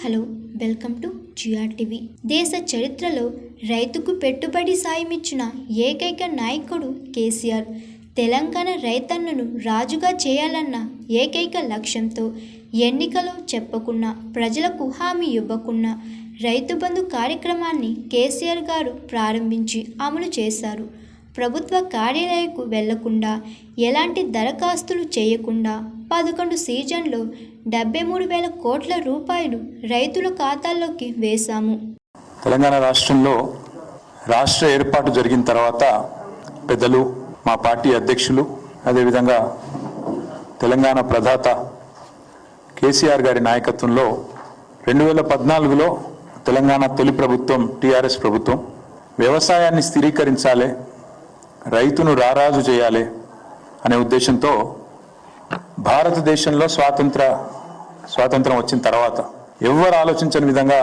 Hello welcome to GRTV. దేశ చరిత్రలో రైతుకు పెట్టుబడి సాయం ఇచ్చిన ఏకైక నాయకుడు కేసీఆర్. తెలంగాణ రైతన్నను రాజుగా చేయాలన్న ఏకైక లక్ష్యంతో ఎన్నికలో చెప్పకున్నా, ప్రజలకు హామీ ఇవ్వకున్నా రైతు బంధు కార్యక్రమాన్ని కేసీఆర్ గారు ప్రారంభించి అమలు చేశారు. ప్రభుత్వ కార్యాలయాలకు వెళ్లకుండా, ఎలాంటి దరఖాస్తులు చేయకుండా 11 సీజన్లో 73,000 కోట్ల రూపాయలు రైతుల ఖాతాల్లోకి వేశాము. తెలంగాణ రాష్ట్రంలో రాష్ట్ర ఏర్పాటు జరిగిన తర్వాత పెద్దలు, మా పార్టీ అధ్యక్షులు, అదేవిధంగా తెలంగాణ ప్రదాత కేసీఆర్ గారి నాయకత్వంలో 2014లో తెలంగాణ తొలి ప్రభుత్వం టీఆర్ఎస్ ప్రభుత్వం వ్యవసాయాన్ని స్థిరీకరించాలి, రైతును రారాజు చేయాలి అనే ఉద్దేశంతో భారతదేశంలో స్వాతంత్రం వచ్చిన తర్వాత ఎవ్వరు ఆలోచించని విధంగా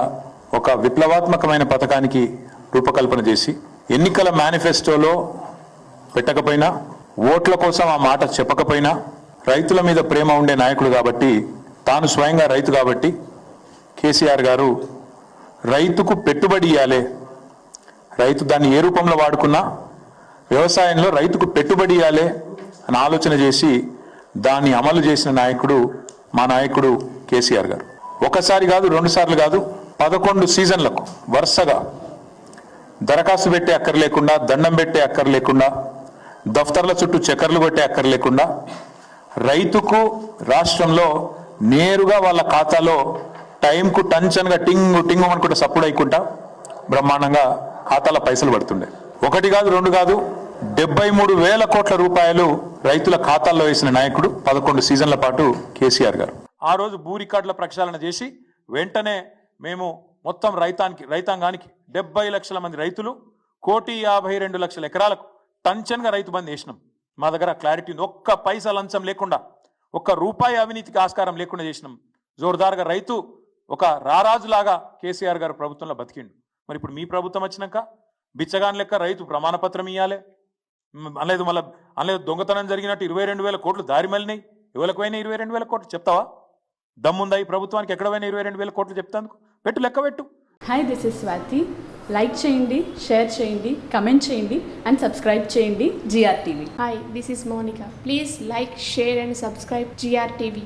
ఒక విప్లవాత్మకమైన పథకానికి రూపకల్పన చేసి, ఎన్నికల మేనిఫెస్టోలో పెట్టకపోయినా, ఓట్ల కోసం ఆ మాట చెప్పకపోయినా, రైతుల మీద ప్రేమ ఉండే నాయకుడు కాబట్టి, తాను స్వయంగా రైతు కాబట్టి కేసీఆర్ గారు రైతుకు పెట్టుబడి ఇవ్వాలి, రైతు దాన్ని ఏ రూపంలో వాడుకున్నా వ్యవసాయంలో రైతుకు పెట్టుబడి ఇవ్వాలి అని ఆలోచన చేసి దాన్ని అమలు చేసిన నాయకుడు మా నాయకుడు కేసీఆర్ గారు. ఒకసారి కాదు, 2 సార్లు కాదు, 11 సీజన్లకు వరుసగా దరఖాస్తు పెట్టే అక్కర్లేకుండా, దండం పెట్టే అక్కర్లేకుండా, దఫ్తర్ల చుట్టూ చక్కర్లు కొట్టే అక్కర్లేకుండా రైతుకు రాష్ట్రంలో నేరుగా వాళ్ళ ఖాతాలో టైంకు టంచన్గా టింగు టింగు అనుకుంటే సప్పుడు అయ్యకుండా బ్రహ్మాండంగా ఖాతాలో పైసలు పడుతుండే. 1 కాదు, 2 కాదు, 73,000 కోట్ల రూపాయలు రైతుల ఖాతాల్లో వేసిన నాయకుడు 11 సీజన్ల పాటు కేసీఆర్ గారు. ఆ రోజు భూ రికార్డుల ప్రక్షాళన చేసి వెంటనే మేము మొత్తం రైతాంగానికి 70 లక్షల మంది రైతులు, 1,52,00,000 ఎకరాలకు టంచన్గా రైతు బంద్ చేసినాం. మా దగ్గర క్లారిటీ ఉంది. ఒక్క పైసా లంచం లేకుండా, ఒక్క రూపాయి అవినీతికి ఆస్కారం లేకుండా చేసినాం. జోర్దార్గా రైతు ఒక రారాజులాగా కేసీఆర్ గారు ప్రభుత్వంలో బతికిండు. మరి ఇప్పుడు మీ ప్రభుత్వం వచ్చినాక బిచ్చగాన్ లెక్క రైతు ప్రమాణపత్రం ఇవ్వాలి అనలేదు దొంగతనం జరిగినట్టు 22,000 కోట్లు దారి మళ్ళినాయి. ఎవరికి పోయినా 22,000 కోట్లు చెప్తావా? దమ్ముందా ఈ ప్రభుత్వానికి? ఎక్కడ పోయినా 22,000 కోట్లు చెప్తాను? పెట్టు, లెక్క పెట్టు. Hi, this is Swathi. Like చేయండి, షేర్ చేయండి, కమెంట్ చేయండి అండ్ సబ్స్క్రైబ్ చేయండి GRTV. Hi, this is Monica. Please like, share and subscribe GRTV.